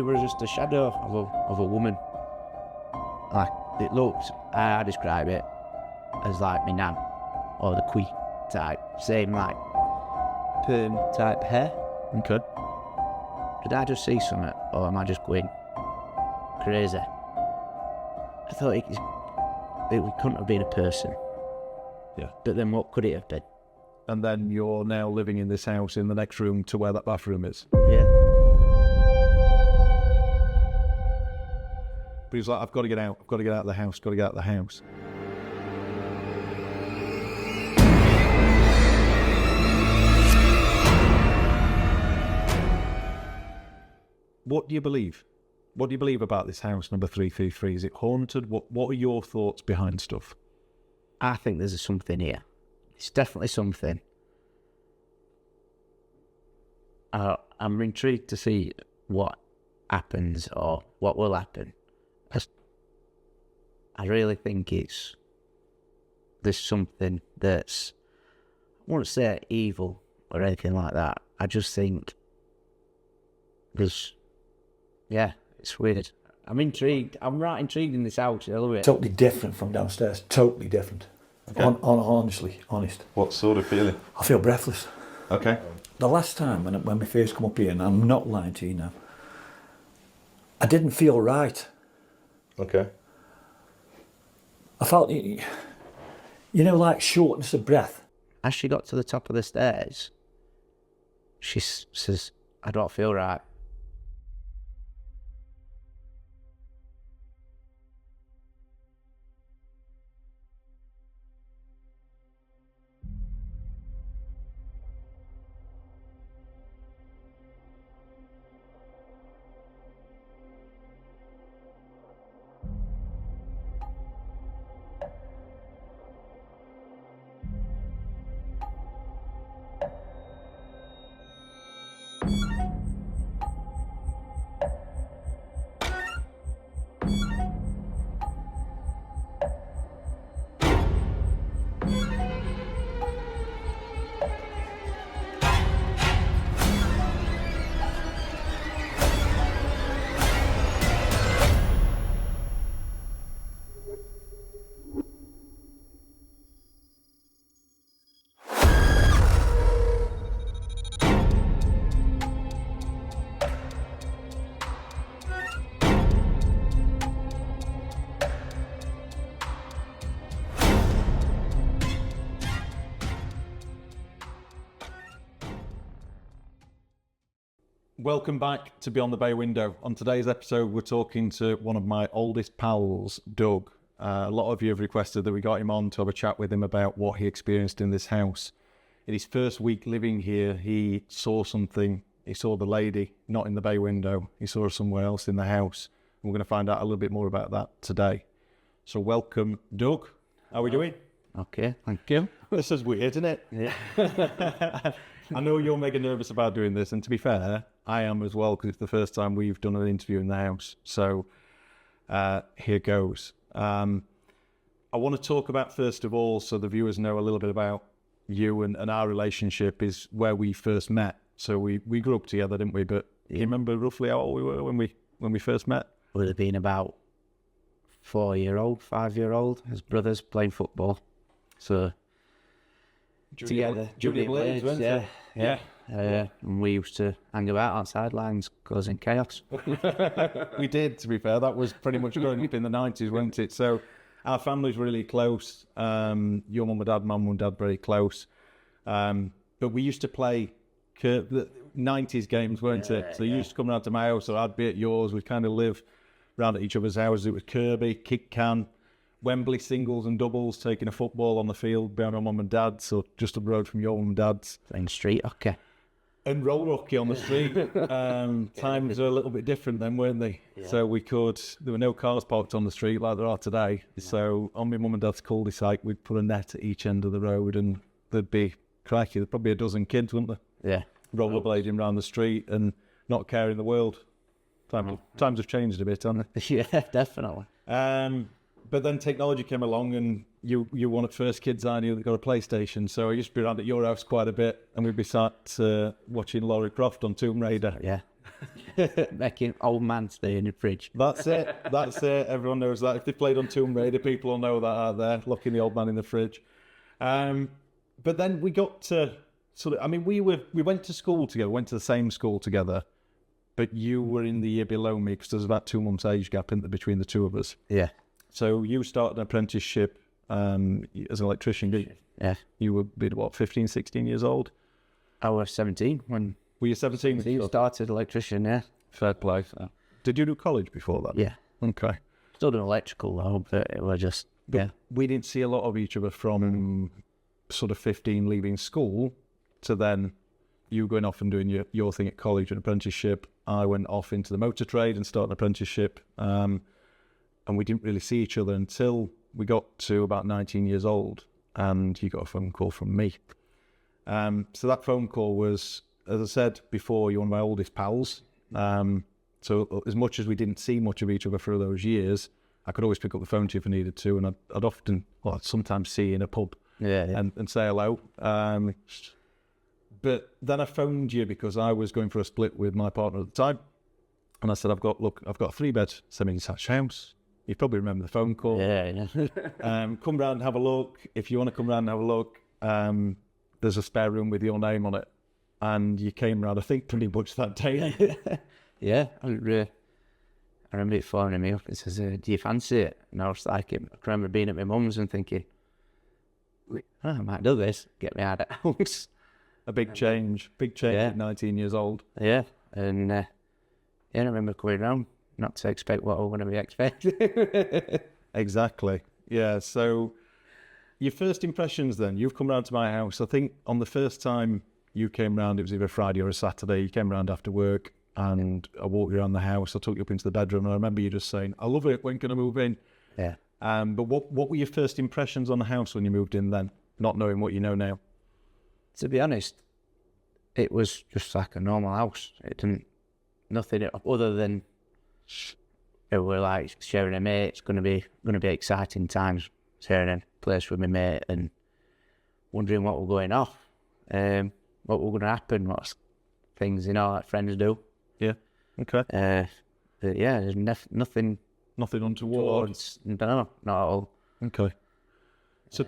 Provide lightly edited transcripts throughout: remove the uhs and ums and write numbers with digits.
there was just a shadow of a woman. Like, it looked, I describe it as like my nan, or the queen type, same like perm type hair. Okay. Did I just see something, or am I just going crazy? I thought it couldn't have been a person. Yeah. But then what could it have been? And then you're now living in this house in the next room to where that bathroom is. Yeah. But he was like, I've got to get out. I've got to get out of the house. Got to get out of the house. What do you believe? What do you believe about this house, number 333? Is it haunted? What are your thoughts behind stuff? I think there's something here. It's definitely something. I'm intrigued to see what happens or what will happen. I really think there's something that's, I won't say evil or anything like that. I just think it's weird. I'm intrigued. I'm right intrigued in this house. I love it. Totally different from downstairs. Totally different. Okay. Honest. What sort of feeling? I feel breathless. Okay. The last time when my face come up here, and I'm not lying to you now, I didn't feel right. Okay. I felt, like shortness of breath. As she got to the top of the stairs, she says, I don't feel right. Welcome back to Beyond the Bay Window. On today's episode, we're talking to one of my oldest pals, Doug. A lot of you have requested that we got him on to have a chat with him about what he experienced in this house. In his first week living here, he saw something. He saw the lady, not in the bay window. He saw her somewhere else in the house. We're going to find out a little bit more about that today. So welcome, Doug. How are we doing? Okay, thank you. This is weird, isn't it? Yeah. I know you're mega nervous about doing this, and to be fair, I am as well, because it's the first time we've done an interview in the house. So here goes. I want to talk about, first of all, so the viewers know a little bit about you and our relationship, is where we first met. So we grew up together, didn't we? But do you remember roughly how old we were when we first met? Would have been about 4-year-old, 5-year-old, as brothers playing football. So together, Junior Blades, weren't yeah, it? yeah. And we used to hang about on sidelines, causing chaos. We did, to be fair. That was pretty much growing up in the 90s, wasn't it? So our family's really close. Your mum and dad very close. But we used to play the 90s games, weren't it? So you used to come round to my house, or I'd be at yours. We'd kind of live round at each other's houses. It was Kirby, kick can, Wembley singles and doubles, taking a football on the field behind my mum and dad, so just up the road from your mum and dad's. Playing street hockey. And roller hockey on the street. Times were a little bit different then, weren't they? Yeah. So there were no cars parked on the street like there are today. No. So on my mum and dad's cul-de-sac, we'd put a net at each end of the road, and there'd be, there'd probably a dozen kids, wouldn't there? Yeah. Rollerblading around the street and not caring the world. Times have changed a bit, haven't they? Yeah, definitely. But then technology came along, and you were one of the first kids I knew that got a PlayStation. So I used to be around at your house quite a bit, and we'd be sat watching Lara Croft on Tomb Raider. Yeah. Making old man stay in the fridge. That's it. That's it. Everyone knows that. If they played on Tomb Raider, people will know that out there, locking the old man in the fridge. But then we got to we went to school together, went to the same school together, but you were in the year below me because there's about 2 months age gap between the two of us. Yeah. So you started an apprenticeship as an electrician. Yeah. You were, 15, 16 years old? I was 17 when... Were you 17? You started electrician, yeah. Fair play. Did you do college before that? Yeah. Okay. Still doing electrical though, but it was just, yeah. We didn't see a lot of each other from sort of 15 leaving school to then you going off and doing your thing at college, an apprenticeship. I went off into the motor trade and started an apprenticeship. And we didn't really see each other until we got to about 19 years old and you got a phone call from me. So that phone call was, as I said before, you're one of my oldest pals. So as much as we didn't see much of each other through those years, I could always pick up the phone to you if I needed to, and I'd sometimes see you in a pub and say hello. But then I phoned you because I was going for a split with my partner at the time, and I said, I've got a 3-bed semi-detached house. You probably remember the phone call. Yeah. Come round and have a look. If you want to come round and have a look, there's a spare room with your name on it. And you came round, I think, pretty much that day. Yeah, I remember it phoning me up and says, do you fancy it? And I was like, I remember being at my mum's and thinking, I might do this, get me out of the house. A big change at 19 years old. Yeah, and I remember coming round, not to expect what I was going to be expecting. Exactly, yeah. So your first impressions then, you've come round to my house. I think on the first time you came round, it was either Friday or a Saturday, you came round after work and I walked you around the house, I took you up into the bedroom and I remember you just saying, I love it, when can I move in? Yeah. But what were your first impressions on the house when you moved in then, not knowing what you know now? To be honest, it was just like a normal house. It didn't, nothing other than it were like sharing a mate. It's going to be exciting times sharing a place with my mate and wondering what were going off, what were going to happen, what things like friends do. Yeah. Okay. But yeah, there's nothing untoward. No, not at all. Okay. So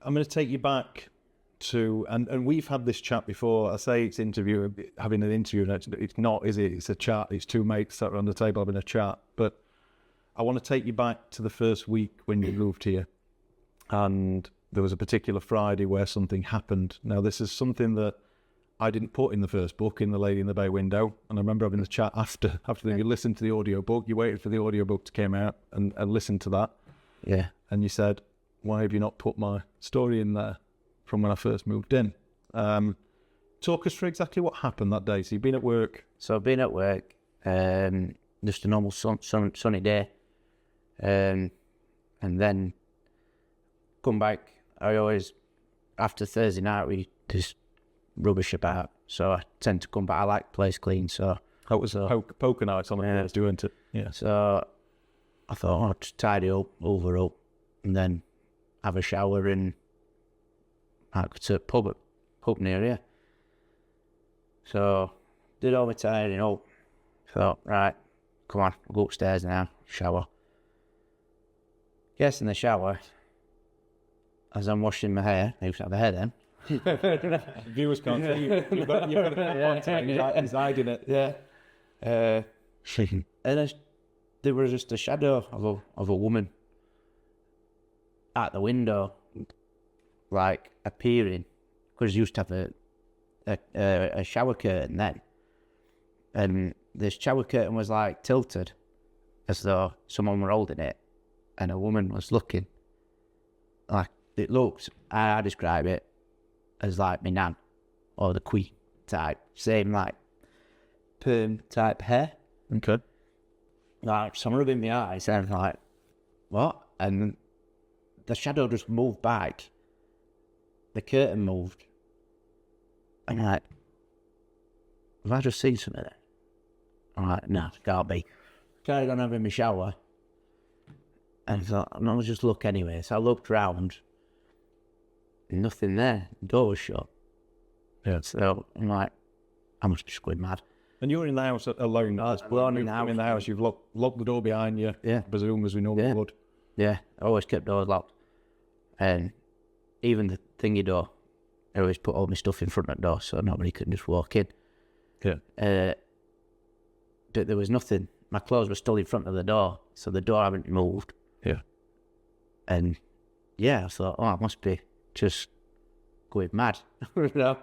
I'm going to take you back to, and we've had this chat before. I say it's having an interview, and it's not, is it? It's a chat. It's two mates sat around the table having a chat. But I want to take you back to the first week when you moved here, and there was a particular Friday where something happened. Now, this is something that I didn't put in the first book, in The Lady in the Bay Window, and I remember having the chat after you listened to the audio book. You waited for the audio book to come out and listened to that. Yeah. And you said, why have you not put my story in there from when I first moved in? Talk us through exactly what happened that day. So you've been at work. So I've been at work, just a normal sunny day, and then come back. I always, after Thursday night, we just rubbish about. So I tend to come back. I like the place clean, so... That was poker night on the Thursday, wasn't it? Yeah. So I thought, I'll just tidy up, hoover up, and then have a shower and I go to a pub near here. So did all my tidying up. Thought, right, come on, I'll go upstairs now, shower. Yes, in the shower, as I'm washing my hair, I used to have a hair then. Viewers can't see you. You've got he's hiding it. Yeah. And there was just a shadow of a woman at the window, like appearing, because you used to have a shower curtain then, and the shower curtain was like tilted, as though someone were holding it, and a woman was looking. Like it looked, I describe it as like my nan, or the queen type, same like perm type hair. Okay. Like, so I'm rubbing my eyes and I'm like, what? And the shadow just moved back. The curtain moved. And I'm like, have I just seen something there? I'm like, no, it can't be. Carried on having my shower. And I thought, I'll just look anyway. So I looked round. Nothing there. The door was shut. Yeah. So I'm like, I must be just going mad. And you're in the house alone. I was alone in the You've come house. You've locked the door behind you. Yeah. I presume, as we normally would. Yeah, I always kept doors locked. And even the thingy door, I always put all my stuff in front of the door so nobody could just walk in. Yeah. But there was nothing. My clothes were still in front of the door, so the door hadn't moved. Yeah. And yeah, I thought, I must be just going mad. You know?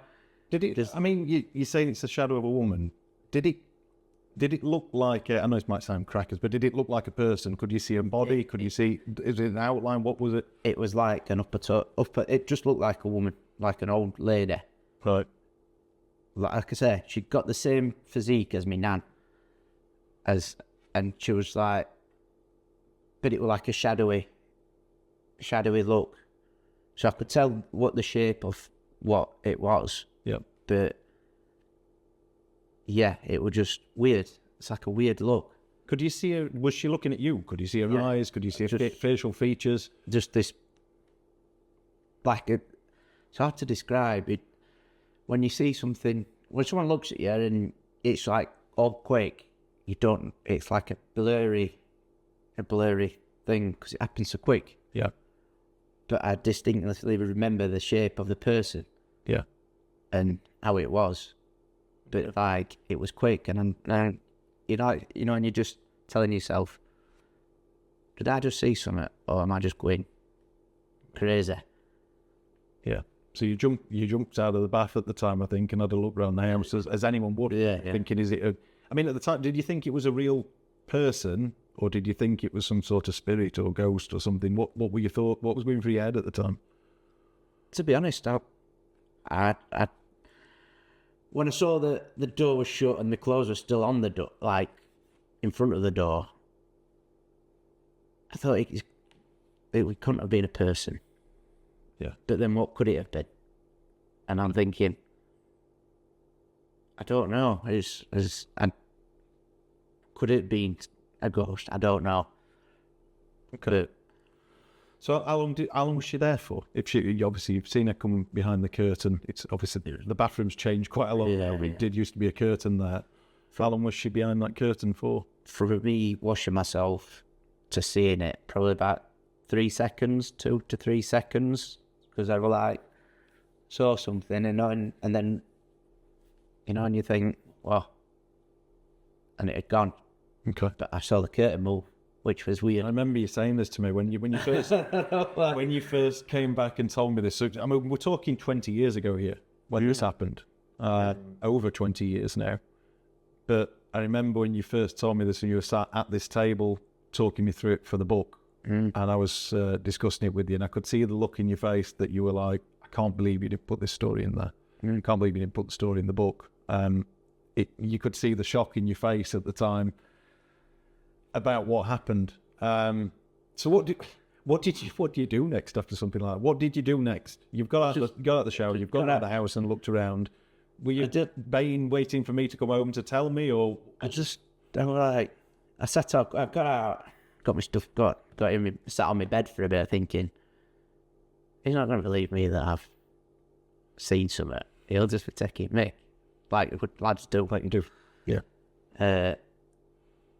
Did it? I mean, you're saying it's the shadow of a woman. Did it look like? I know it might sound crackers, but did it look like a person? Could you see a body? Could you see? Is it an outline? What was it? It was like an upper. It just looked like a woman, like an old lady. Right. Like I say, she got the same physique as me nan. And she was like, but it was like a shadowy look. So I could tell what the shape of what it was. Yeah. But yeah, it was just weird. It's like a weird look. Could you see her? Was she looking at you? Could you see her eyes? Could you see her Just- facial features? Just this, like it's hard to describe it. When you see something, when someone looks at you and it's like all quick, it's like a blurry thing because it happens so quick. Yeah. But I distinctly remember the shape of the person. Yeah. And how it was. But like, it was quick and and you're just telling yourself, did I just see something or am I just going crazy? Yeah. So you jumped out of the bath at the time, I think, and had a look around the house as anyone would. Yeah. Thinking, is it I mean, at the time, did you think it was a real person or did you think it was some sort of spirit or ghost or something? What were your thoughts? What was going through your head at the time? To be honest, I when I saw the door was shut and the clothes were still on the door, like in front of the door, I thought it couldn't have been a person. Yeah. But then what could it have been? And I'm thinking, I don't know. Could it have been a ghost? I don't know. Okay. So how long was she there for? Obviously you've seen her come behind the curtain. It's obviously the bathroom's changed quite a lot. Yeah, It did used to be a curtain there. How long was she behind that curtain for? For me, washing myself to seeing it, probably about 3 seconds, 2 to 3 seconds, because I was like, saw something, and then, and you think, well, and it had gone. Okay. But I saw the curtain move, which was weird. I remember you saying this to me when you first came back and told me this. So, I mean, we're talking 20 years ago here when this happened. Over 20 years now. But I remember when you first told me this and you were sat at this table talking me through it for the book. And I was discussing it with you and I could see the look in your face that you were like, I can't believe you didn't put this story in there. I can't believe you didn't put the story in the book. You could see the shock in your face at the time about what happened. So what do you do next after something like that? What did you do next? You've got out the shower, you've got out of the house and looked around. Were you waiting for me to come home to tell me, or I sat up, I got out, got my stuff, sat on my bed for a bit thinking, he's not going to believe me that I've seen something. He'll just be taking me, like what lads do. like you do? Yeah. And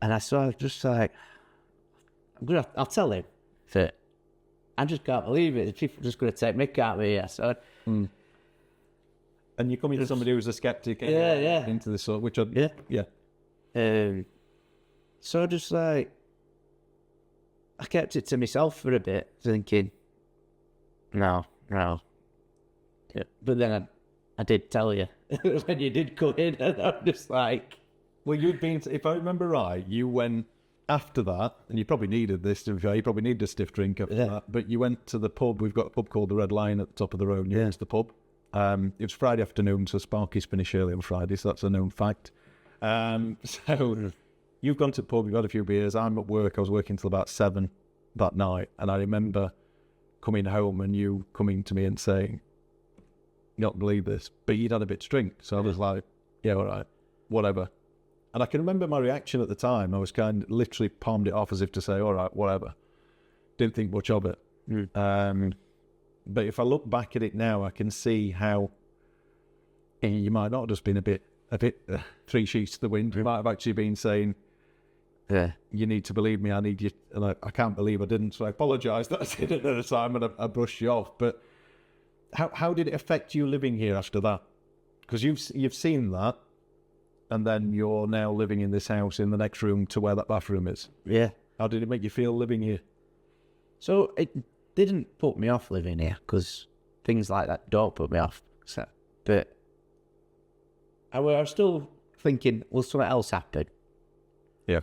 I saw just like, I'll tell him that I just can't believe it. The people are just going to take me out of here. So, and you're coming to somebody who's a skeptic. Yeah. Into this sort, which yeah. So just like, I kept it to myself for a bit, thinking, no. Yeah. But then I did tell you when you did come in, and I'm just like, well, you'd been, if I remember right, you went after that, and you probably needed this, to be fair, you probably needed a stiff drink after that, but you went to the pub. We've got a pub called the Red Lion at the top of the road, and you went to the pub. It was Friday afternoon, so Sparky's finish early on Friday, so that's a known fact. So you've gone to the pub, you've had a few beers, I'm at work, I was working till about 7 that night, and I remember coming home and you coming to me and saying, you don't believe this, but you'd had a bit to drink, so I was like, yeah, all right, whatever. And I can remember my reaction at the time. I was kind of literally palmed it off as if to say, all right, whatever. Didn't think much of it. But if I look back at it now, I can see how you might not have just been a bit a bit three sheets to the wind. Might have actually been saying, Yeah. you need to believe me, I need you. And I can't believe I didn't, so I apologise that I did it at the time and I brushed you off. But how did it affect you living here after that? Because you've seen that, and then you're now living in this house in the next room to where that bathroom is. Yeah. How did it make you feel living here? So it didn't put me off living here, because things like that don't put me off. So, but I was still thinking, will something else happen? Yeah.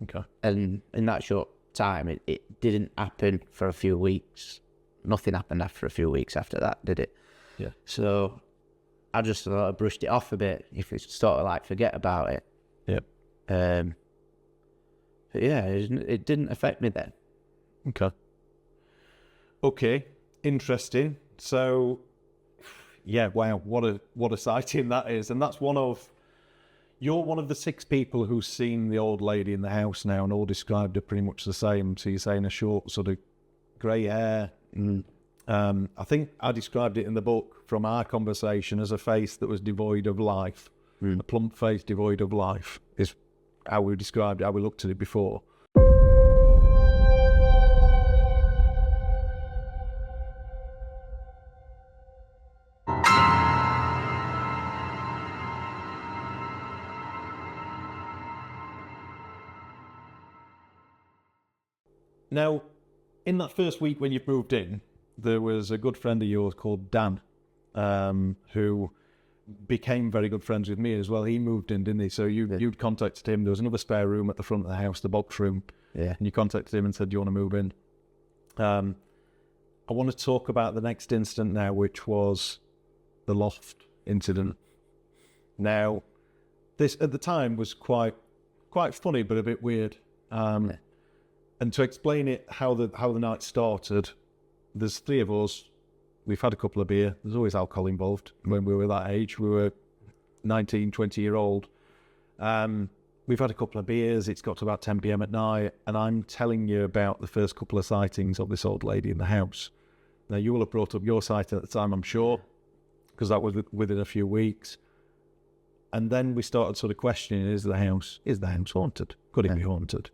Okay. And in that short time, it didn't happen for a few weeks. Nothing happened after a few weeks after that, did it? Yeah. So I just sort of brushed it off a bit, if it's sort of like forget about it. Yeah. But yeah, it didn't affect me then. Okay. Interesting. So, yeah, wow, what a sighting that is. And that's you're one of the 6 people who's seen the old lady in the house now, and all described her pretty much the same. So you're saying a short sort of grey hair. I think I described it in the book from our conversation as a face that was devoid of life. A plump face devoid of life is how we described it, how we looked at it before. Now, in that first week when you moved in, there was a good friend of yours called Dan, who became very good friends with me as well. He moved in, didn't he? So you'd contacted him. There was another spare room at the front of the house, the box room. Yeah. And you contacted him and said, do you want to move in? I want to talk about the next incident now, which was the loft incident. Now, this at the time was quite funny, but a bit weird. And to explain it, how the night started, there's 3 of us. We've had a couple of beer. There's always alcohol involved when we were that age. We were 19, 20-year-old. We've had a couple of beers. It's got to about 10 p.m. at night, and I'm telling you about the first couple of sightings of this old lady in the house. Now, you will have brought up your sighting at the time, I'm sure, because that was within a few weeks. And then we started sort of questioning, is the house haunted? Could it be haunted?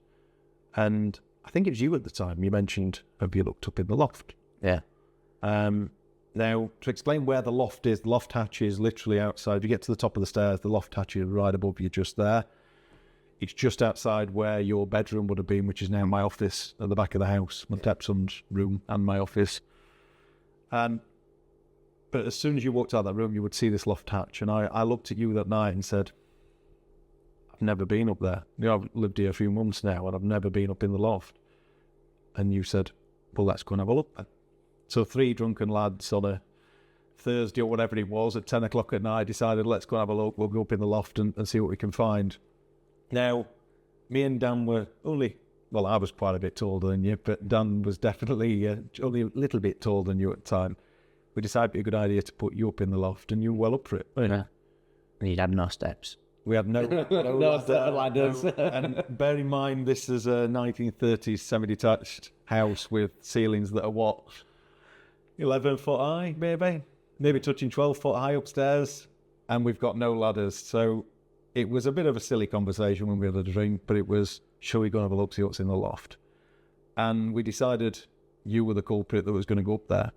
And I think it was you at the time. You mentioned, have you looked up in the loft? Yeah. Now, to explain where the loft is, the loft hatch is literally outside. If you get to the top of the stairs, the loft hatch is right above you, just there. It's just outside where your bedroom would have been, which is now my office at the back of the house, my stepson's room and my office. But as soon as you walked out of that room, you would see this loft hatch. And I looked at you that night and said, I've never been up there. You know, I've lived here a few months now, and I've never been up in the loft. And you said, well, let's go and have a look then. So 3 drunken lads on a Thursday or whatever it was at 10 o'clock at night decided, let's go and have a look. We'll go up in the loft and see what we can find. Now, me and Dan were I was quite a bit taller than you, but Dan was definitely only a little bit taller than you at the time. We decided it'd be a good idea to put you up in the loft, and you were well up for it. Yeah. And you'd had no steps. We had no ladders. And bear in mind, this is a 1930s semi-detached house with ceilings that are what? 11 foot high, maybe touching 12 foot high upstairs, and we've got no ladders. So it was a bit of a silly conversation when we had a drink, but it was, shall we go and have a look, see what's in the loft? And we decided you were the culprit that was going to go up there.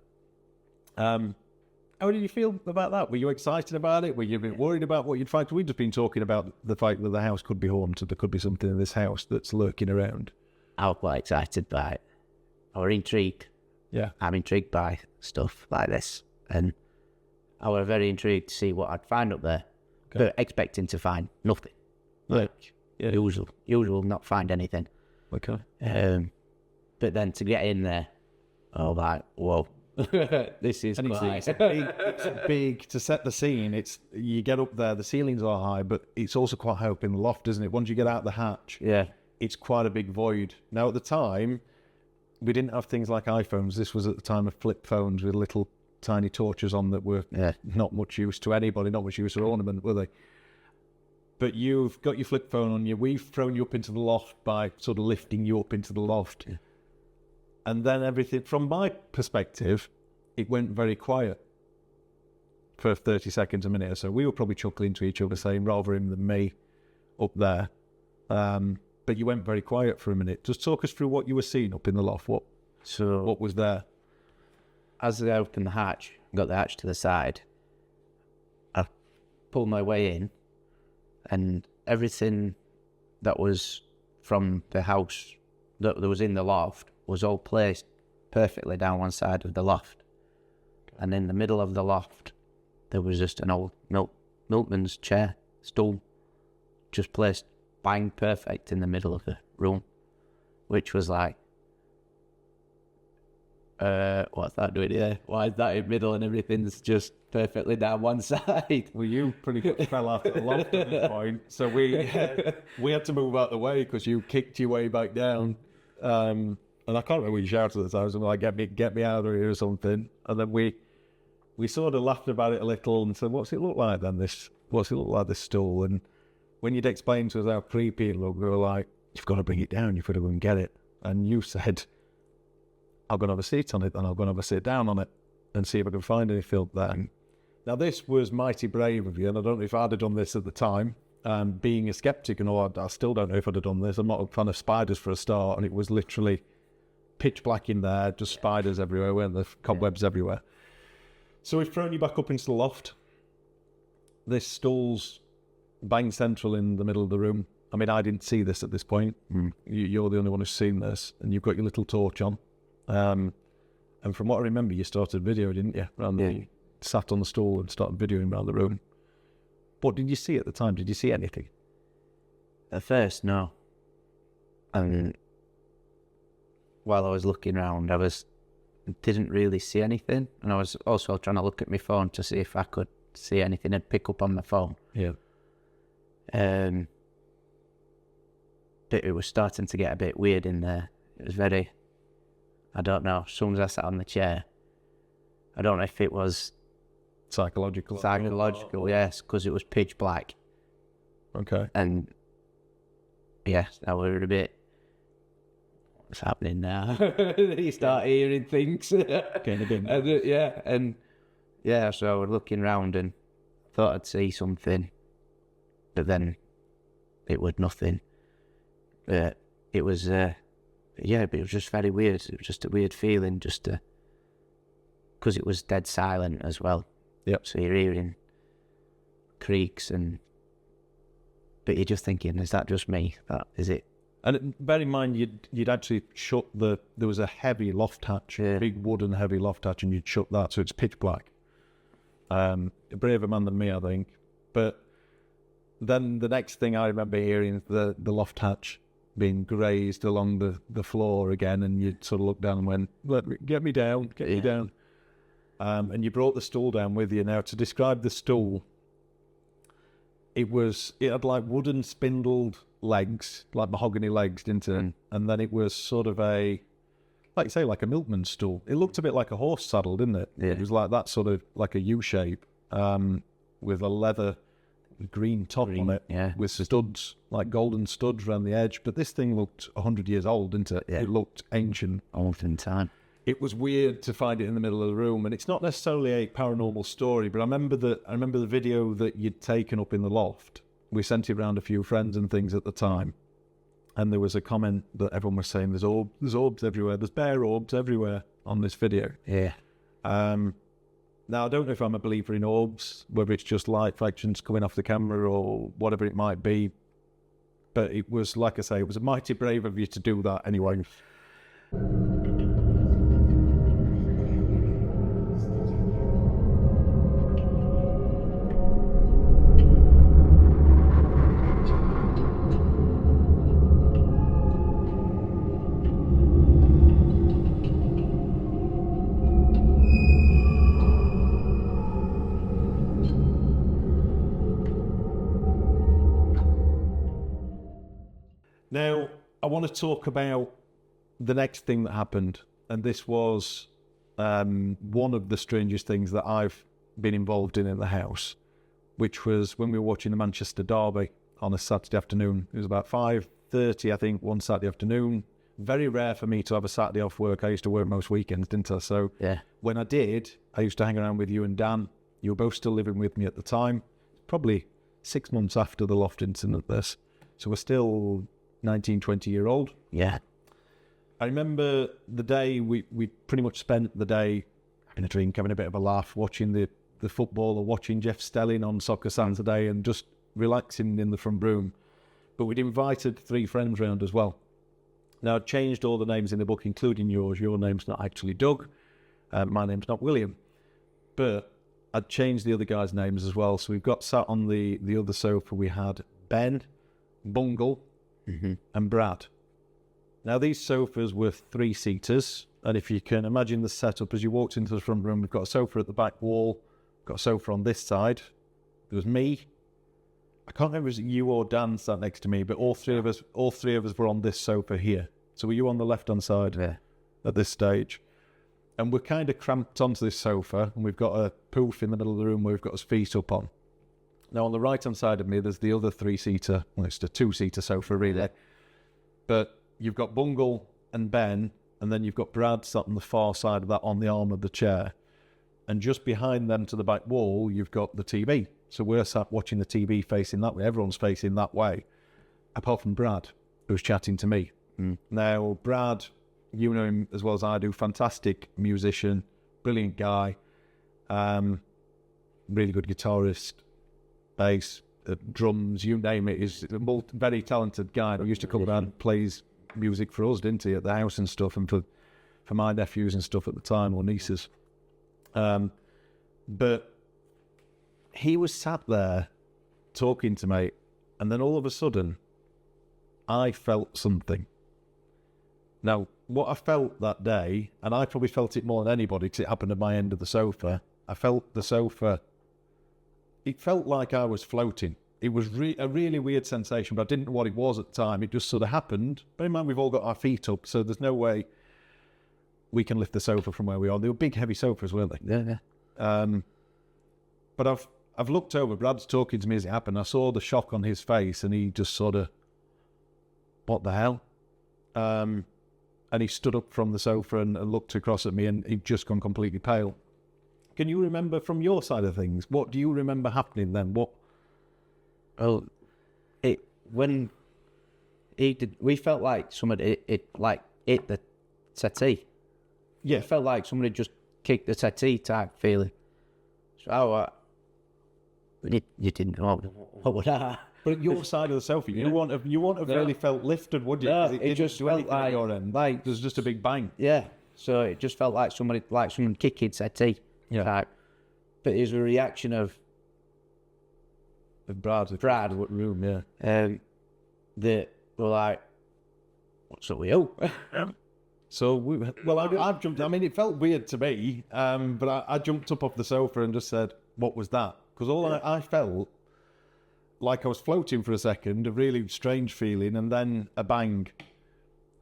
How did you feel about that? Were you excited about it? Were you a bit worried about what you'd find? We've just been talking about the fact that the house could be haunted. There could be something in this house that's lurking around. I was quite excited by it. I was intrigued. Yeah. I'm intrigued by stuff like this. And I was very intrigued to see what I'd find up there. Okay. But expecting to find nothing. Like, usual, not find anything. Okay. But then to get in there, like, whoa. This is quite... It's big to set the scene. You get up there, the ceilings are high, but it's also quite high up in the loft, isn't it? Once you get out the hatch, it's quite a big void. Now, at the time, we didn't have things like iPhones. This was at the time of flip phones with little tiny torches on that were not much use to anybody, not much use for ornament, were they? But you've got your flip phone on you. We've thrown you up into the loft by sort of lifting you up into the loft. Yeah. And then everything, from my perspective, it went very quiet for 30 seconds, a minute or so. We were probably chuckling to each other saying, rather him than me up there. But you went very quiet for a minute. Just talk us through what you were seeing up in the loft. What was there? As I opened the hatch, got the hatch to the side, I pulled my way in, and everything that was from the house that was in the loft was all placed perfectly down one side of the loft. And in the middle of the loft, there was just an old milkman's chair, stool, just placed bang perfect in the middle of the room, which was like, what's that doing here? Why is that in the middle and everything's just perfectly down one side? Well, you pretty much fell off the loft at this point, so we had to move out the way because you kicked your way back down. And I can't remember what you shouted at the time, something like, get me out of here or something. And then we sort of laughed about it a little and said, what's it look like then, this stool? And when you'd explained to us how creepy it looked, we were like, you've got to bring it down, you've got to go and get it. And you said, I'll go and have a seat on it, and I'll go and have a sit down on it and see if I can find anything there. Now, this was mighty brave of you, and I don't know if I'd have done this at the time. Being a skeptic and all, I still don't know if I'd have done this. I'm not a fan of spiders for a start, and it was literally pitch black in there, just spiders everywhere, weren't there? Cobwebs everywhere. So we've thrown you back up into the loft. This stool's bang central in the middle of the room. I mean, I didn't see this at this point. You're the only one who's seen this, and you've got your little torch on. And from what I remember, you started video, didn't you? You sat on the stool and started videoing around the room. What did you see at the time? Did you see anything? At first, no. And while I was looking around, didn't really see anything. And I was also trying to look at my phone to see if I could see anything and pick up on my phone. Yeah. But it was starting to get a bit weird in there. It was very, I don't know, as soon as I sat on the chair, I don't know if it was Psychological, yes, because it was pitch black. Okay. And yes, I was a bit, what's happening now? You start hearing things. And so I was looking round and thought I'd see something, but then it was nothing. It was, but it was just very weird. It was just a weird feeling, because it was dead silent as well. Yep. So you're hearing creaks but you're just thinking, is that just me? Is it? And bear in mind, you'd actually shut there was a heavy loft hatch, a big wooden heavy loft hatch, and you'd shut that, so it's pitch black. A braver man than me, I think. But then the next thing I remember hearing is the loft hatch being grazed along the floor again, and you'd sort of look down and went, get me down, get you down. And you brought the stool down with you. Now, to describe the stool, it had like wooden spindled legs, like mahogany legs, didn't it? And then it was sort of like a milkman's stool. It looked a bit like a horse saddle, didn't it? Yeah. It was like that, sort of like a U shape, with a leather green top on it, with studs, like golden studs around the edge. But this thing looked 100 years old, didn't it? Yeah. It looked ancient. Old in time. It was weird to find it in the middle of the room, and it's not necessarily a paranormal story, but I remember the video that you'd taken up in the loft. We sent it around a few friends and things at the time, and there was a comment that everyone was saying, there's orbs everywhere, there's bare orbs everywhere on this video. Yeah. Now, I don't know if I'm a believer in orbs, whether it's just light fractions coming off the camera or whatever it might be, but it was, like I say, it was mighty brave of you to do that anyway. Now, I want to talk about the next thing that happened, and this was one of the strangest things that I've been involved in the house, which was when we were watching the Manchester Derby on a Saturday afternoon. It was about 5:30, I think, one Saturday afternoon. Very rare for me to have a Saturday off work. I used to work most weekends, didn't I? So when I did, I used to hang around with you and Dan You were both still living with me at the time. Probably 6 months after the loft incident, this. So we're still 19, 20-year-old. Yeah. I remember the day we pretty much spent the day having a drink, having a bit of a laugh, watching the football or watching Jeff Stelling on Soccer Saturday and just relaxing in the front room. But we'd invited 3 friends round as well. Now, I'd changed all the names in the book, including yours. Your name's not actually Doug. My name's not William. But I'd changed the other guys' names as well. So we've got sat on the other sofa, we had Ben, Bungle, and Brad. Now, these sofas were 3-seaters. And if you can imagine the setup, as you walked into the front room, we've got a sofa at the back wall, got a sofa on this side. There was me. I can't remember if it was you or Dan sat next to me, but all three of us were on this sofa here. So were you on the left-hand side at this stage? And we're kind of cramped onto this sofa, and we've got a poof in the middle of the room where we've got his feet up on. Now, on the right-hand side of me, there's the other 3-seater, well, it's a 2-seater sofa, really. But you've got Bungle and Ben, and then you've got Brad sat on the far side of that on the arm of the chair. And just behind them to the back wall, you've got the TV. So we're sat watching the TV facing that way. Everyone's facing that way, apart from Brad, who's chatting to me. Now, Brad, you know him as well as I do, fantastic musician, brilliant guy, really good guitarist, bass, drums, you name it. He's a very talented guy. He used to come around and plays music for us, didn't he, at the house and stuff, and for my nephews and stuff at the time, or nieces. But he was sat there talking to me, and then all of a sudden, I felt something. Now, what I felt that day, and I probably felt it more than anybody because it happened at my end of the sofa, I felt the sofa, it felt like I was floating. It was a really weird sensation, but I didn't know what it was at the time. It just sort of happened. Bear in mind, we've all got our feet up, so there's no way we can lift the sofa from where we are. They were big, heavy sofas, weren't they? Yeah. But I've looked over. Brad's talking to me as it happened. I saw the shock on his face, and he just sort of, what the hell? And he stood up from the sofa and looked across at me, and he'd just gone completely pale. Can you remember from your side of things? What do you remember happening then? What? Well, when he did, we felt like somebody hit the settee. Yeah, It felt like somebody just kicked the settee type feeling. So you didn't know what would I? but at your side of the sofa, you won't have really felt lifted, would you? No, 'Cause it didn't just do felt anything at your end. like There's just a big bang. Yeah. So it just felt like someone kicking settee type. But it was a reaction of Brad. What room? Yeah. That were like, what's up with you? So I've jumped. I mean, it felt weird to me, but I jumped up off the sofa and just said, "What was that?" Because I felt like I was floating for a second, a really strange feeling, and then a bang,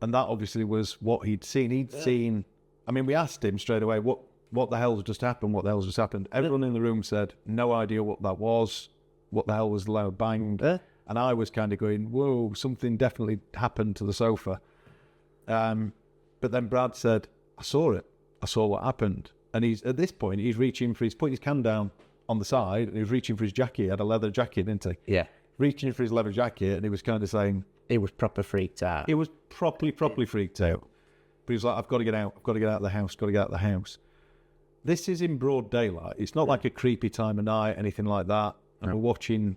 and that obviously was what he'd seen. He'd seen. I mean, we asked him straight away, "What the hell's just happened? What the hell's just happened?" Everyone in the room said, "No idea what that was. What the hell was the loud bang?" And I was kind of going, "Whoa, something definitely happened to the sofa." But then Brad said, "I saw it. I saw what happened." And at this point, he's reaching for putting his can down on the side, and he was reaching for his jacket. He had a leather jacket, didn't he? Yeah. Reaching for his leather jacket, and he was kind of saying... He was proper freaked out. He was properly freaked out. But he was like, I've got to get out. I've got to get out of the house. Got to get out of the house. This is in broad daylight. It's not like a creepy time of night, anything like that. And we're watching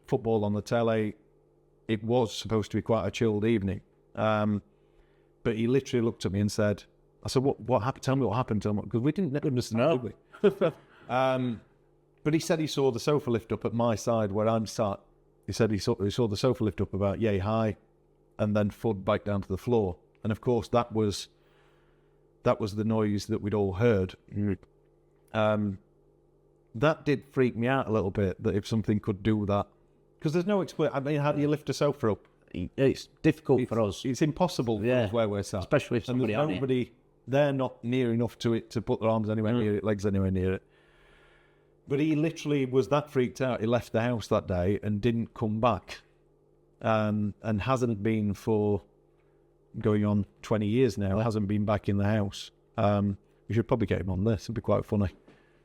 football on the telly. It was supposed to be quite a chilled evening. But he literally looked at me and said, I said, what happened? Tell me what happened. Because we didn't understand, did we? But he said he saw the sofa lift up at my side where I'm sat. He said he saw the sofa lift up about yay high and then thud back down to the floor. And of course, that was the noise that we'd all heard. That did freak me out a little bit, that if something could do that. Because there's no I mean, how do you lift a sofa up? It's difficult for us. It's impossible for us where we're sat. Especially if somebody and there's nobody, they're not near enough to it to put their arms anywhere near it, legs anywhere near it. But he literally was that freaked out. He left the house that day and didn't come back. And hasn't been for going on 20 years now. Hasn't been back in the house. We should probably get him on this. It'd be quite funny.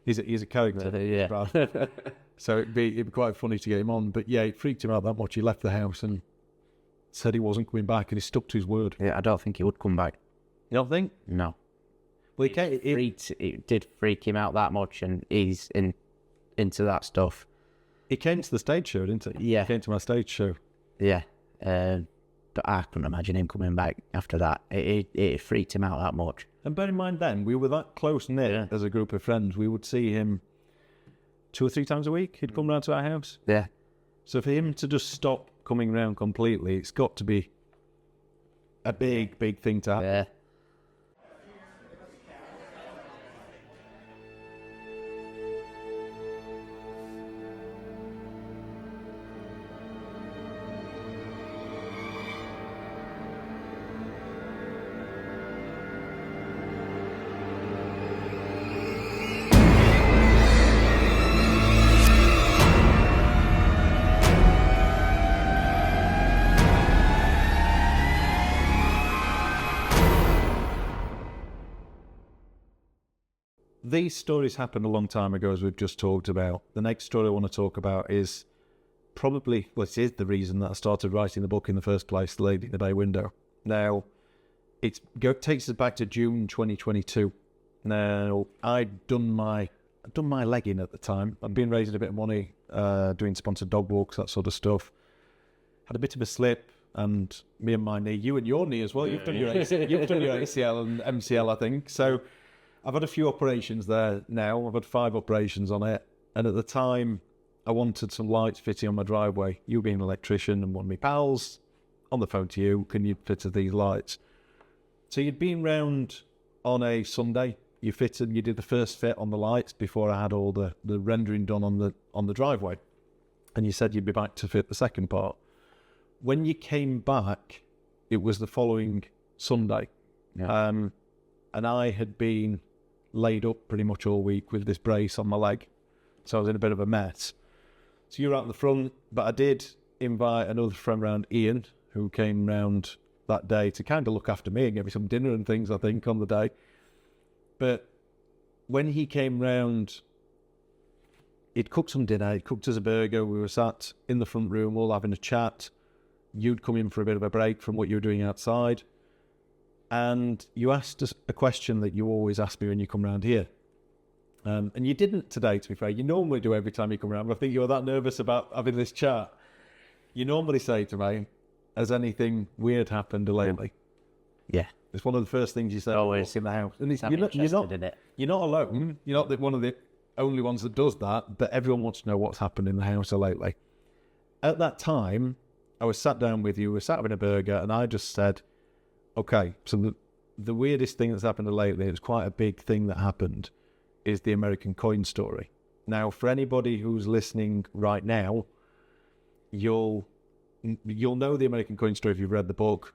He's a character. Yeah. Brad. So it'd be quite funny to get him on. But yeah, it freaked him out that much. He left the house and said he wasn't coming back, and he stuck to his word. Yeah, I don't think he would come back. You don't think? No. Well, It did freak him out that much, and he's into that stuff. he came to the stage show, didn't he? Yeah. He came to my stage show. Yeah. But I couldn't imagine him coming back after that. It freaked him out that much. And bear in mind then, we were that close-knit as a group of friends. We would see him 2 or 3 times a week. He'd come round to our house. Yeah. So for him to just stop coming round completely, it's got to be a big, big thing to happen. Yeah. These stories happened a long time ago, as we've just talked about. The next story I want to talk about is probably, well, it is the reason that I started writing the book in the first place, The Lady in the Bay Window. Now, it takes us back to June 2022. Now, I'd done my legging at the time. I'd been raising a bit of money, doing sponsored dog walks, that sort of stuff. Had a bit of a slip, and me and my knee, you and your knee as well. You've done your ACL and MCL, I think. So I've had a few operations there now. I've had 5 operations on it. And at the time, I wanted some lights fitting on my driveway. You being an electrician and one of my pals, on the phone to you, can you fit these lights? So you'd been round on a Sunday. You did the first fit on the lights before I had all the rendering done on the driveway. And you said you'd be back to fit the second part. When you came back, it was the following Sunday. Yeah. And I had been laid up pretty much all week with this brace on my leg. So I was in a bit of a mess. So you were out the front, but I did invite another friend round, Ian, who came round that day to kind of look after me and get me some dinner and things, I think, on the day. But when he came round, he'd cooked some dinner, he'd cooked us a burger, we were sat in the front room all having a chat. You'd come in for a bit of a break from what you were doing outside. And you asked us a question that you always ask me when you come round here. And you didn't today, to be fair. You normally do every time you come around, but I think you were that nervous about having this chat. You normally say to me, has anything weird happened lately? Yeah. It's one of the first things you say Always. in the house. And I'm interested in it. You're not alone. You're not one of the only ones that does that, but everyone wants to know what's happened in the house lately. At that time, I was sat down with you, we were sat having a burger, and I just said, okay, so the weirdest thing that's happened lately, it's quite a big thing that happened, is the American coin story. Now, for anybody who's listening right now, you'll know the American coin story if you've read the book.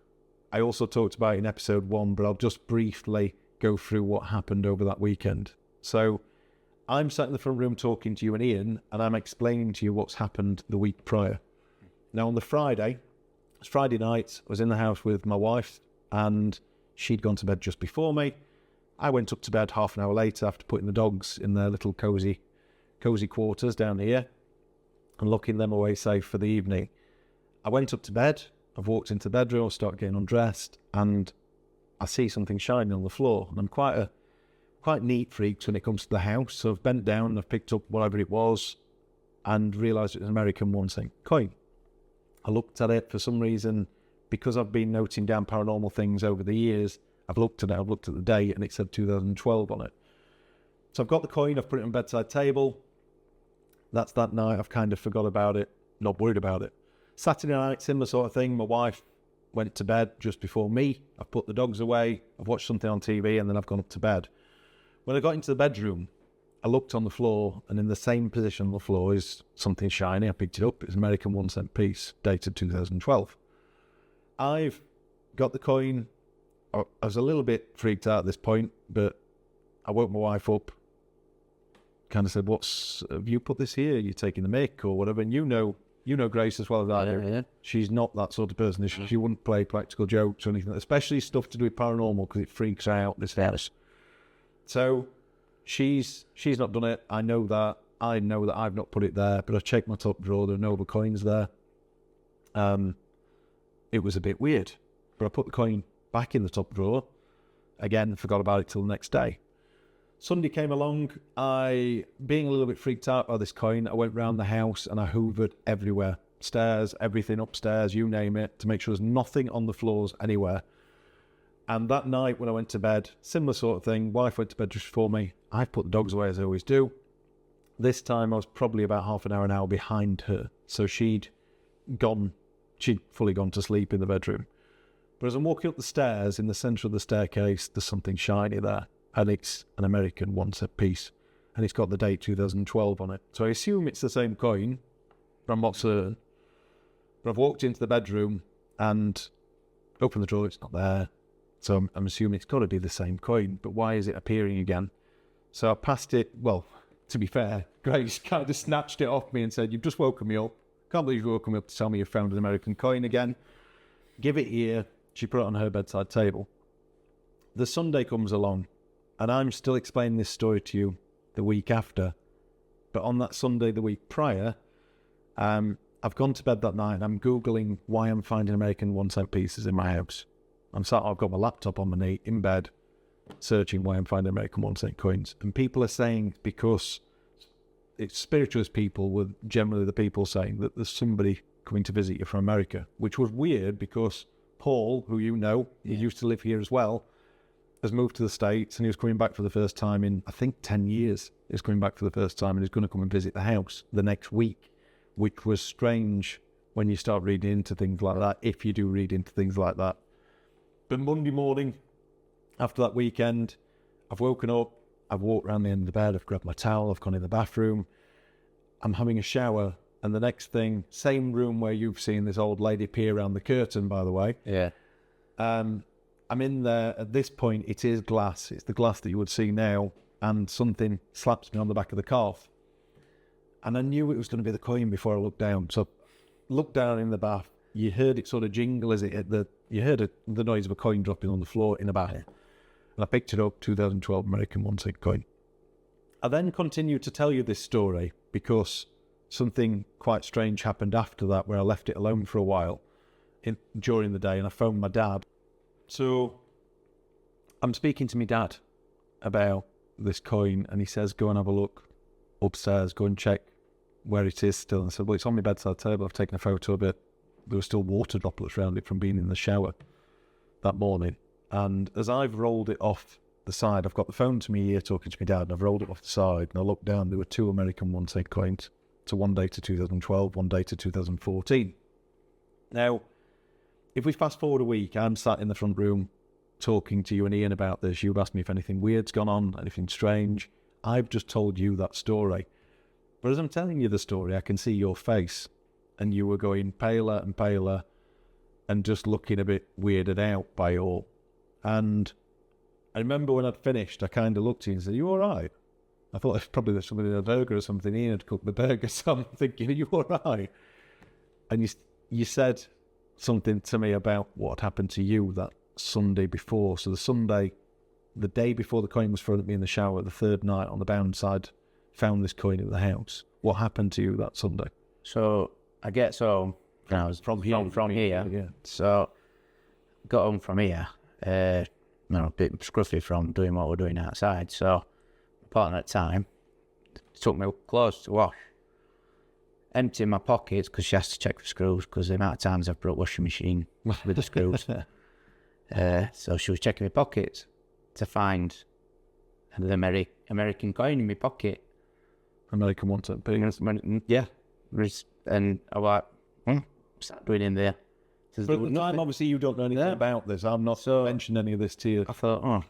I also talked about it in episode 1, but I'll just briefly go through what happened over that weekend. So I'm sat in the front room talking to you and Ian, and I'm explaining to you what's happened the week prior. Now, on the Friday, it was Friday night, I was in the house with my wife, and she'd gone to bed just before me. I went up to bed half an hour later after putting the dogs in their little cozy quarters down here and locking them away safe for the evening. I went up to bed, I've walked into the bedroom, I start getting undressed, and I see something shining on the floor. And I'm quite neat freak when it comes to the house, so I've bent down and I've picked up whatever it was and realised it was an American 1-cent coin. I looked at it for some reason, because I've been noting down paranormal things over the years. I've looked at the date, and it said 2012 on it. So I've got the coin, I've put it on the bedside table. That's that night, I've kind of forgot about it, not worried about it. Saturday night, similar sort of thing. My wife went to bed just before me. I've put the dogs away, I've watched something on TV, and then I've gone up to bed. When I got into the bedroom, I looked on the floor, and in the same position on the floor is something shiny. I picked it up. It's an American 1-cent piece, dated 2012. I've got the coin. I was a little bit freaked out at this point, but I woke my wife up, kind of said, have you put this here? You're taking the mick or whatever. And you know Grace as well as I do. Yeah. She's not that sort of person. She wouldn't play practical jokes or anything, especially stuff to do with paranormal, because it freaks her out, this house. So she's not done it. I know that. I know that I've not put it there, but I checked my top drawer. There are no other coins there. It was a bit weird, but I put the coin back in the top drawer. Again, forgot about it till the next day. Sunday came along. Being a little bit freaked out by this coin, I went round the house and I hoovered everywhere. Stairs, everything upstairs, you name it, to make sure there's nothing on the floors anywhere. And that night when I went to bed, similar sort of thing, wife went to bed just before me. I put the dogs away as I always do. This time I was probably about half an hour behind her. So she'd fully gone to sleep in the bedroom. But as I'm walking up the stairs, in the centre of the staircase, there's something shiny there. And it's an American one-set piece. And it's got the date 2012 on it. So I assume it's the same coin, but I'm not certain. But I've walked into the bedroom and opened the drawer, it's not there. So I'm assuming it's got to be the same coin. But why is it appearing again? So I passed it, well, to be fair, Grace kind of snatched it off me and said, "You've just woken me up. Can't believe you woke me up to tell me you found an American coin again. Give it here." She put it on her bedside table. The Sunday comes along, and I'm still explaining this story to you the week after. But on that Sunday, the week prior, I've gone to bed that night and I'm Googling why I'm finding American 1-cent pieces in my house. I've got my laptop on my knee in bed, searching why I'm finding American 1-cent coins. And people are saying because it's spiritualist people were generally the people saying that there's somebody coming to visit you from America, which was weird because Paul, who you know, who used to live here as well, has moved to the States and he was coming back for the first time in, I think, 10 years. He's coming back for the first time and he's going to come and visit the house the next week, which was strange when you start reading into things like that, if you do read into things like that. But Monday morning, after that weekend, I've woken up, I've walked around the end of the bed, I've grabbed my towel, I've gone in the bathroom, I'm having a shower, and the next thing, same room where you've seen this old lady peer around the curtain, by the way. Yeah. I'm in there. At this point, it is glass. It's the glass that you would see now, and something slaps me on the back of the calf. And I knew it was going to be the coin before I looked down. So looked down in the bath. You heard it sort of jingle as it hit you heard the noise of a coin dropping on the floor in the bath. And I picked it up, 2012 American 1-cent coin. I then continued to tell you this story because something quite strange happened after that where I left it alone for a while during the day and I phoned my dad. So I'm speaking to my dad about this coin and he says, go and have a look upstairs, go and check where it is still. And I said, well, it's on my bedside table. I've taken a photo of it. There were still water droplets around it from being in the shower that morning. And as I've rolled it off the side, I've got the phone to me ear talking to my dad and I've rolled it off the side and I looked down, there were 2 American 1-cent coins. So one dated 2012, one dated 2014. Now, if we fast forward a week, I'm sat in the front room talking to you and Ian about this. You've asked me if anything weird's gone on, anything strange. I've just told you that story. But as I'm telling you the story, I can see your face. And you were going paler and paler and just looking a bit weirded out by it all. And I remember when I'd finished, I kind of looked at you and said, are you all right? I thought it was probably there's somebody in a burger or something. Ian had cooked the burger, so I'm thinking, are you all right? And you said something to me about what happened to you that Sunday before. So the Sunday, the day before the coin was thrown at me in the shower, the third night on the bound side, found this coin in the house. What happened to you that Sunday? So I get home when I was from here. Yeah. So got home from here, a bit scruffy from doing what we're doing outside. So my partner at the time took my clothes to wash. Emptying my pockets because she has to check for screws because the amount of times I've brought washing machine with the screws. So she was checking my pockets to find the American coin in my pocket. American 1-cent piece. Yeah. And I was like, what's that doing in there? But at the time, obviously, you don't know anything about this. I'm not mentioned any of this to you. I thought,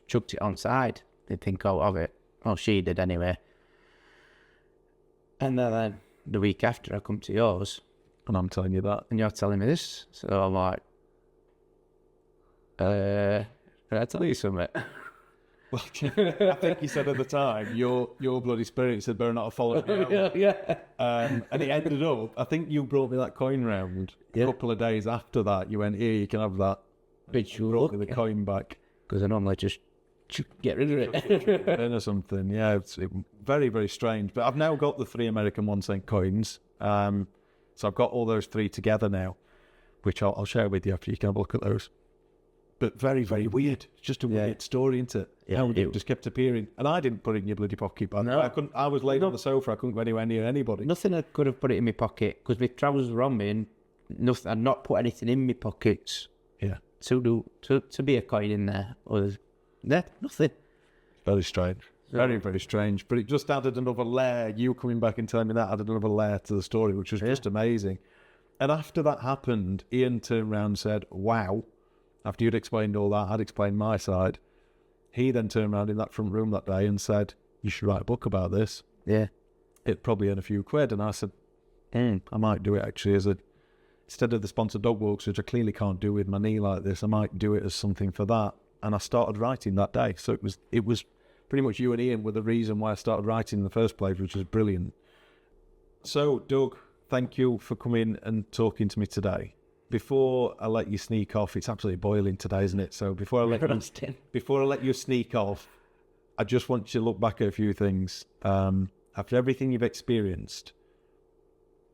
chucked it on side. They'd think out of it. Well, she did anyway. And then the week after, I come to yours. And I'm telling you that. And you're telling me this. So I'm like, can I tell you something? Well, I think you said at the time, your bloody spirit said better not have followed me out. Yeah. And it ended up, I think you brought me that coin round a couple of days after that. You went, here, you can have that. Which you brought me the coin back. Because I normally just get rid of it. Or something. Yeah, it's very, very strange. But I've now got the 3 American 1 cent coins. So I've got all those 3 together now, which I'll share with you after you can have a look at those. But very, very weird. It's just a weird story, isn't it? Yeah, It just kept appearing. And I didn't put it in your bloody pocket. But No. I was laid on the sofa. I couldn't go anywhere near anybody. Nothing I could have put it in my pocket because my trousers were on me and nothing. I'd not put anything in my pockets Yeah. to be a coin in there. Or nothing. Very strange. Very, very strange. But it just added another layer. You coming back and telling me that added another layer to the story, which was just amazing. And after that happened, Ian turned around and said, wow. After you'd explained all that, I'd explained my side. He then turned around in that front room that day and said, you should write a book about this. Yeah. It'd probably earn a few quid. And I said, I might do it actually instead of the sponsored dog walks, which I clearly can't do with my knee like this, I might do it as something for that. And I started writing that day. So it was pretty much you and Ian were the reason why I started writing in the first place, which was brilliant. So, Doug, thank you for coming and talking to me today. Before I let you sneak off, it's absolutely boiling today, isn't it? So before I let you sneak off, I just want you to look back at a few things. After everything you've experienced,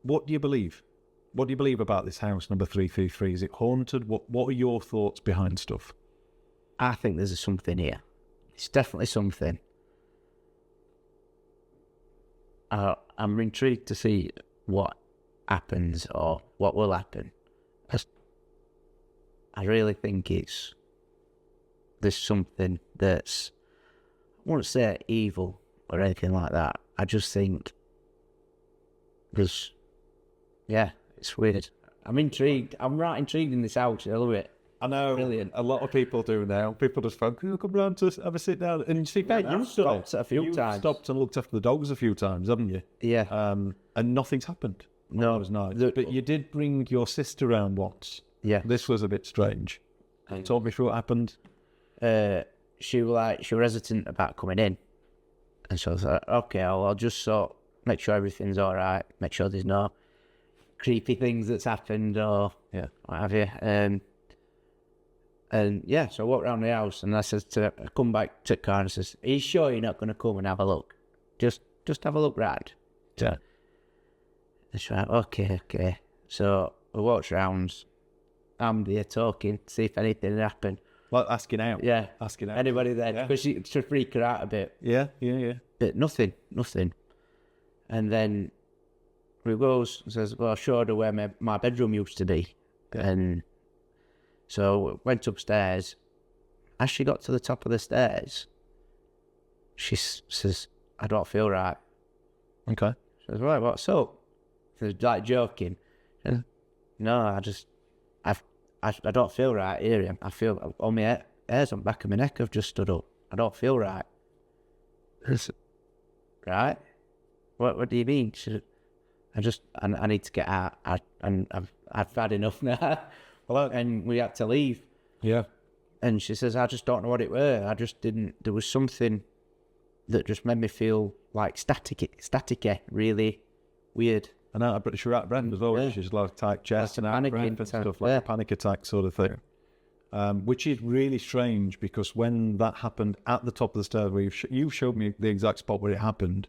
what do you believe? What do you believe about this house, number 333? Is it haunted? What are your thoughts behind stuff? I think there's something here. It's definitely something. I'm intrigued to see what happens or what will happen. I really think there's something that's, I won't say evil or anything like that. I just think it's weird. I'm intrigued. I'm right intrigued in this house. I love it. I know. Brilliant. A lot of people do now. People just phone, can you come round to have a sit down? And you see, You've stopped a few times. You've stopped and looked after the dogs a few times, haven't you? Yeah. And nothing's happened. No. It was nice. But you did bring your sister round once. Yeah. This was a bit strange. Talk me through what happened. She was hesitant about coming in. And so I was like, okay, I'll just make sure everything's all right, make sure there's no creepy things that's happened or what have you. And yeah, so I walked around the house and I come back to the car and says, are you sure you're not going to come and have a look? Just have a look round. Yeah. And she's like, okay. So I walked around, I'm there talking, see if anything had happened. Like asking out. Yeah. Asking out. Anybody there, because she to freak her out a bit. Yeah. But nothing. And then he goes and says, well, I showed her where my bedroom used to be. And so went upstairs. As she got to the top of the stairs, she says, I don't feel right. Okay. She says, right, what's up? She was like joking. And, no, I don't feel right here. I feel all my hairs on the back of my neck have just stood up. I don't feel right. Right? What do you mean? She said, I need to get out. I've had enough now. And we had to leave. Yeah. And she says, I just don't know what it were. I just didn't. There was something that just made me feel like staticky, really weird. And out of British out of breath as well. Yeah. She's like tight chest and out of breath and stuff like yeah. a panic attack sort of thing. Which is really strange because when that happened at the top of the stairs, where you showed me the exact spot where it happened.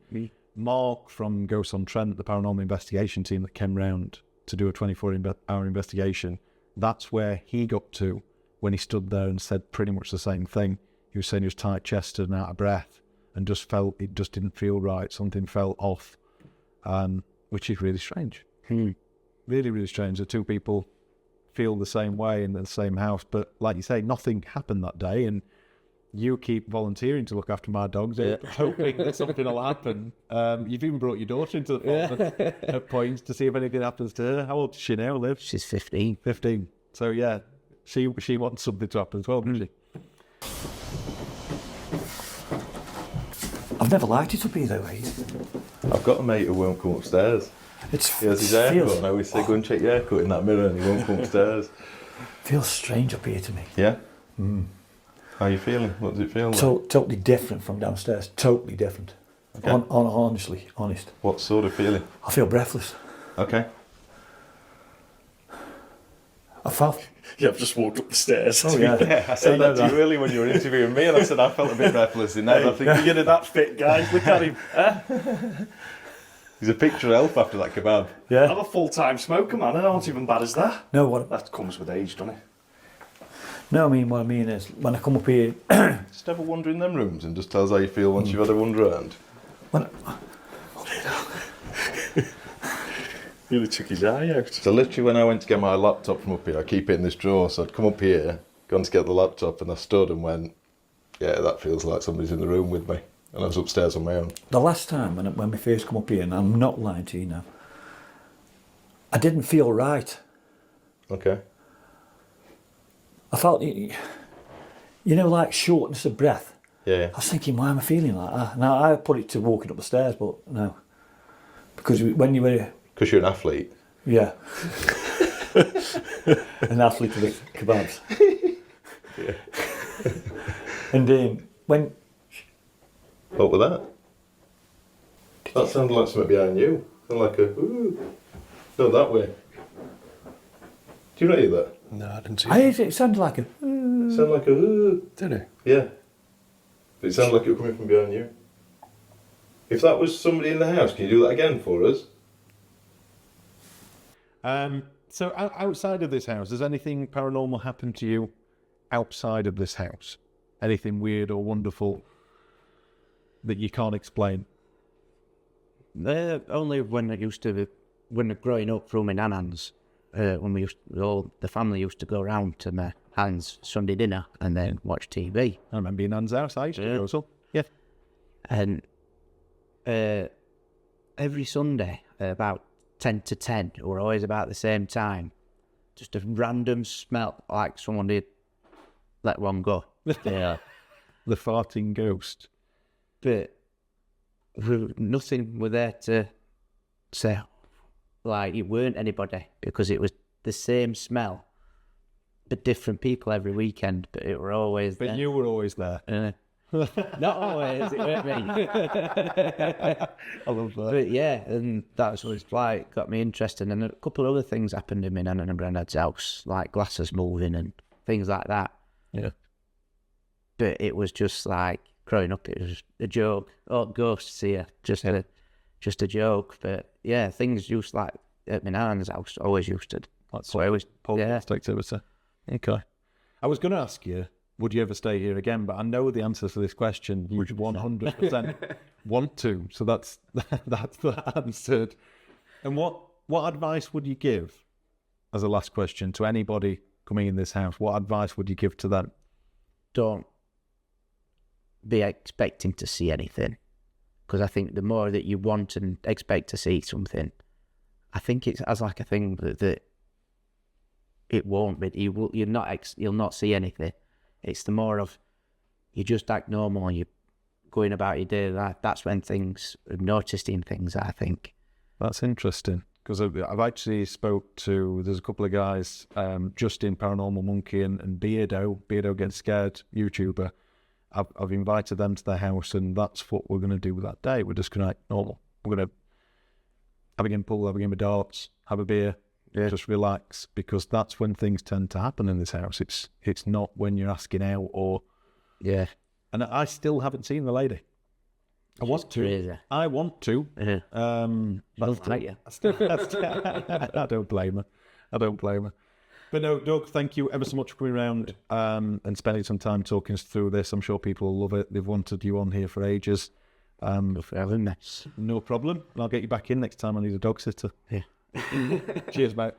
Mark from Ghosts on Trent, the paranormal investigation team that came round to do a 24-hour investigation, that's where he got to when he stood there and said pretty much the same thing. He was saying he was tight-chested and out of breath and it just didn't feel right. Something fell off, which is really strange. Really, really strange. The two people feel the same way in the same house, but like you say, nothing happened that day, and you keep volunteering to look after my dogs, hoping that something will happen. You've even brought your daughter into the farm at points to see if anything happens to her. How old does she now, Liv? She's 15. 15. So yeah, she wants something to happen as well, doesn't she? I've never liked it up here though, mate. I've got a mate who won't come upstairs. He has his haircut, and I always say, go and check your haircut in that mirror, and he won't come upstairs. Feels strange up here to me. Yeah? How are you feeling? What does it feel like? Totally different from downstairs. Totally different. Okay. Honest. What sort of feeling? I feel breathless. Okay. I felt. Yeah, I've just walked up the stairs. Oh yeah. Yeah, I said that to you earlier when you were interviewing me, and I said I felt a bit breathless in there. I think You're getting that fit, guys. Look at him. he's a picture of health after that kebab. I'm a full-time smoker, man. I aren't even bad as that. No, what? That comes with age, doesn't it? No, I mean what I mean is when I come up here. Just have a wander in them rooms and just tell us how you feel once you've had a wander around. When, Nearly took his eye out. So literally when I went to get my laptop from up here, I keep it in this drawer, so I'd come up here, gone to get the laptop, and I stood and went, yeah, that feels like somebody's in the room with me. And I was upstairs on my own. the last time when we first come up here, and I'm not lying to you now, I didn't feel right. Okay. I felt, like shortness of breath. Yeah. I was thinking, why am I feeling like that? Now I put it to walking up the stairs, but no, because when you were, Because you're an athlete. yeah, an athlete of the kebabs. Yeah. And when What was that? That sounded like something behind you. Sounded like a, ooh. No, that way. Do you not hear that? No, I didn't see it sounded like a. It sounded like a, ooh. Did it? Yeah. But it sounded like it was coming from behind you. If that was somebody in the house, can you do that again for us? So outside of this house, has anything paranormal happened to you outside of this house? Anything weird or wonderful that you can't explain? Only when growing up through my nan's, when the family used to go round to my nan's Sunday dinner and then watch TV. I remember your nan's house. I used to go, so yeah. And every Sunday, about 10 to 10, or always about the same time, just a random smell like someone did let one go. Yeah. The farting ghost. But nothing were there to say, like, it weren't anybody, because it was the same smell, but different people every weekend, but it were always But there. you were always there. Not always, it weren't me. I love that. But yeah, and that's what it's like, got me interested. And a couple of other things happened in my nan and granddad's house, like glasses moving and things like that. Yeah. But it was just like, growing up, it was a joke. Oh, ghosts here, just a joke. But yeah, things used, like at my nan's house, always used to. That's So I always, poltergeist activity. Okay. I was going to ask you, would you ever stay here again? But I know the answer to this question. You 100% want to. So that's answered. And what advice would you give, as a last question, to anybody coming in this house? What advice would you give to them? don't be expecting to see anything, because I think the more that you want and expect to see something, I think it's as like a thing that it won't be. You'll not see anything. It's the more of you just act normal and you're going about your daily life. That's when things, noticing things, I think. That's interesting, because I've actually spoke to, there's a couple of guys, Justin, Paranormal Monkey, and Beardo Gets Scared, YouTuber. I've invited them to their house, and that's what we're going to do that day. We're just going to act normal. We're going to have a game of pool, have a game of darts, have a beer, just relax, because that's when things tend to happen in this house. It's not when you're asking out or... Yeah. And I still haven't seen the lady. I want to. Crazy. I want to. She doesn't like you. I don't blame her. But no, Doug, thank you ever so much for coming around and spending some time talking us through this. I'm sure people will love it. They've wanted you on here for ages. For having me. No problem. And I'll get you back in next time I need a dog sitter. Yeah. Cheers, mate.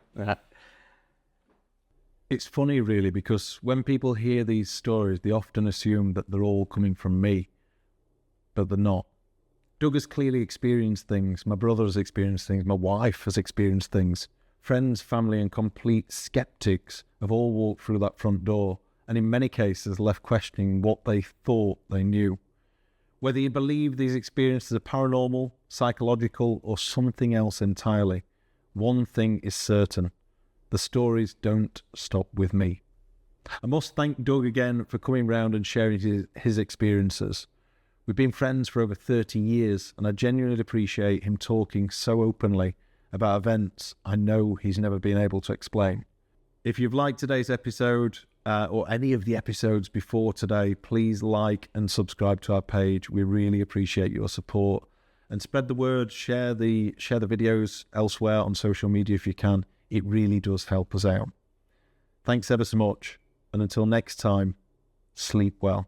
It's funny, really, because when people hear these stories, they often assume that they're all coming from me, but they're not. Doug has clearly experienced things. My brother has experienced things. My wife has experienced things. Friends, family, and complete skeptics have all walked through that front door, and in many cases left questioning what they thought they knew. Whether you believe these experiences are paranormal, psychological, or something else entirely, one thing is certain: the stories don't stop with me. I must thank Doug again for coming round and sharing his experiences. We've been friends for over 30 years, and I genuinely appreciate him talking so openly about events I know he's never been able to explain. If you've liked today's episode or any of the episodes before today, please like and subscribe to our page. We really appreciate your support. And spread the word, share the videos elsewhere on social media if you can. It really does help us out. Thanks ever so much. And until next time, sleep well.